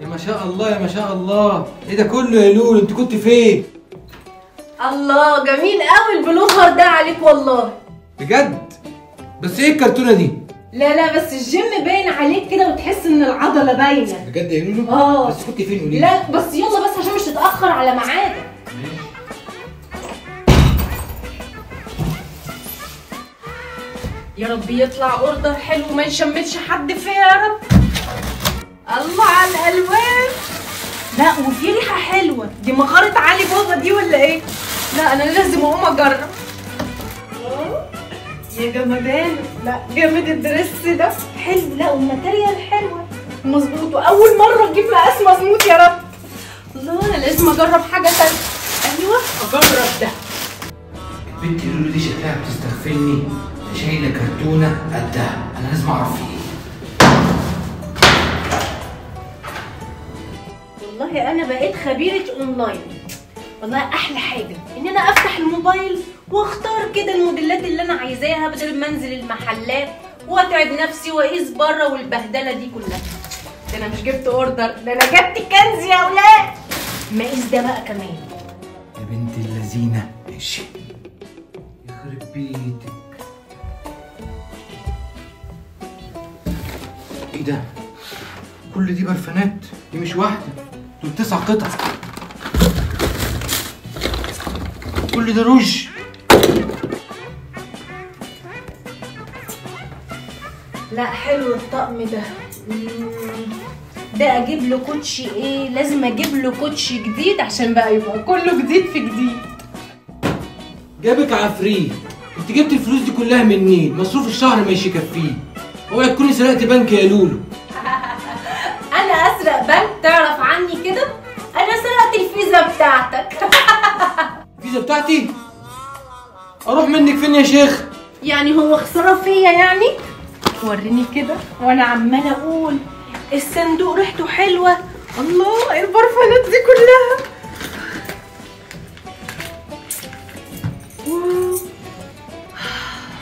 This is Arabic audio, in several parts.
يا ما شاء الله يا ما شاء الله، ايه ده كله يا لولو؟ انت كنت فين؟ الله جميل قوي البلوفر ده عليك والله. بجد؟ بس ايه الكرتونه دي؟ لا بس الجيم باين عليك كده وتحس ان العضله باينه. بجد يا لولو؟ بس كنت فين قولي؟ لا بس يلا بس عشان مش تتاخر على ميعادك. يا رب يطلع اوردر حلو وما يشمتش حد فيا يا رب. الله على الالوان. لا وفي ريحه حلوه، دي مغاره علي بابا دي ولا ايه؟ لا انا لازم اقوم اجرب. يا جمدان، لا جامد الدرس ده حلو، لا والماتيريال حلوه مظبوط، واول مره اجيب مقاس مظبوط يا رب. الله انا لازم اجرب حاجه ثانيه. ايوه اجرب ده. البنت لولو دي شكلها بتستغفلني، شايله كرتونه قدها، انا لازم اعرف في ايه. والله انا بقيت خبيره اونلاين. والله احلى حاجه ان انا افتح الموبايل واختار كده الموديلات اللي انا عايزاها بدل ما انزل المحلات واتعب نفسي واقيس بره والبهدله دي كلها. ده انا مش جبت اوردر، ده انا جبت كنز يا اولاد. مقيس ده بقى كمان يا بنت اللذينه. ماشي يخرب بيتك. ايه ده؟ كل دي برفانات؟ دي مش واحده، دول 9 قطع. كل ده روج. لا حلو الطقم ده. ده اجيب له كوتشي ايه؟ لازم اجيب له كوتشي جديد عشان بقى يبقى كله جديد في جديد. جابك عفريت، انت جبت الفلوس دي كلها منين؟ مصروف الشهر مش يكفيه. اوعي تكوني سرقت بنك يا لولو. انا اسرق بنك؟ تعرف عني كده؟ انا سرقت الفيزا بتاعتك. الفيزا بتاعتي؟ اروح منك فين يا شيخ؟ يعني هو خساره فيا يعني؟ وريني كده وانا عماله اقول الصندوق ريحته حلوه. الله ايه البرفانات دي كلها؟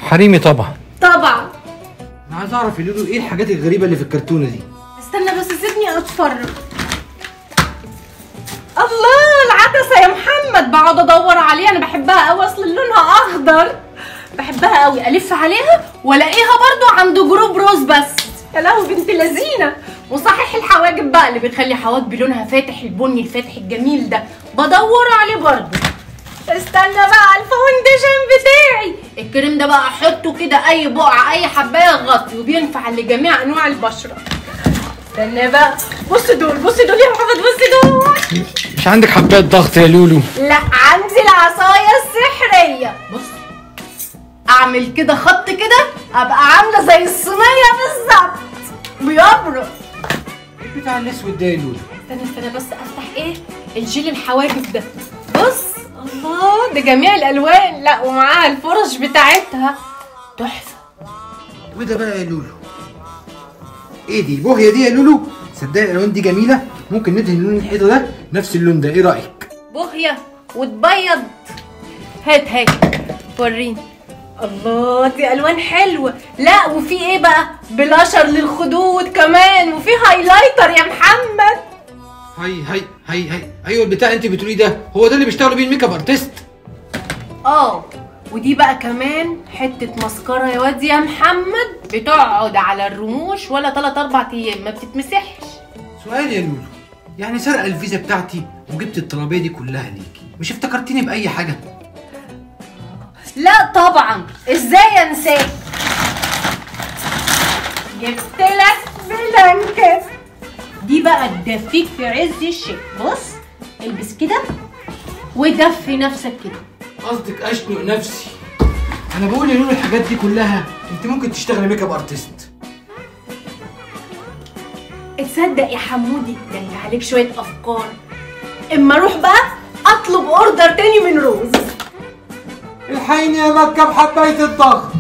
حريمي طبعا. طبعا. انا عايز اعرف يا لولو ايه الحاجات الغريبه اللي في الكرتونه دي. استنى بس سيبني اتفرج. الله العدسه يا محمد، بقعد ادور عليها، انا بحبها قوي، اصل لونها اخضر بحبها قوي، الف عليها والاقيها برضو عند جروب روز بس. يا لهوي بنت لذينه. وصحيح الحواجب بقى اللي بتخلي حواجبي لونها فاتح، البني الفاتح الجميل ده بدور عليه برضو. استنى بقى الفاونديشن بتاعي، الكريم ده بقى احطه كده اي بقعه اي حبايه غطي وبينفع لجميع انواع البشره. استنى بقى، بص دول بص دول يا محمد، بص دول. مش عندك حبايه ضغط يا لولو؟ لا عندي العصايه السحريه. بص اعمل كده خط كده ابقى عامله زي الصينيه بالظبط بيبرق. ايه بتاع الاسود ده يا لولو؟ استنى بس افتح ايه الجيل الحواجب ده. بص الله ده جميع الالوان، لا ومعاها الفرش بتاعتها تحفه. وده بقى يا لولو ايه دي؟ بوهيه دي يا لولو؟ صدقني الالوان دي جميله، ممكن ندهن لون الحيطه ده نفس اللون ده، ايه رايك؟ بوهيه وتبيض. هات وريني. الله دي الوان حلوه. لا وفي ايه بقى؟ بلاشر للخدود كمان، وفي هايلايتر يا محمد. هاي ايوه البتاع انت بتقوليه ده هو ده اللي بيشتغلوا بيه الميك اب ارتست؟ ودي بقى كمان حته مسكره يا واد يا محمد، بتقعد على الرموش ولا 3-4 ايام ما بتتمسحش. سؤال يا لولو، يعني سرقه الفيزا بتاعتي وجبت الطلبيه دي كلها ليكي، مش افتكرتيني باي حاجه؟ لا طبعا، ازاي انساك؟ جبت لك بلانكت دي بقى تدفيك في عز الشتاء. بص البس كده ودفي نفسك كده. قصدك اشنق نفسي؟ انا بقول يا لولو الحاجات دي كلها انت ممكن تشتغلي ميك اب ارتست. تصدق يا حمودي ده انت عليك شويه افكار. اما اروح بقى اطلب اوردر تاني من روز. الحقيني يا مكة بحبايه الضغط.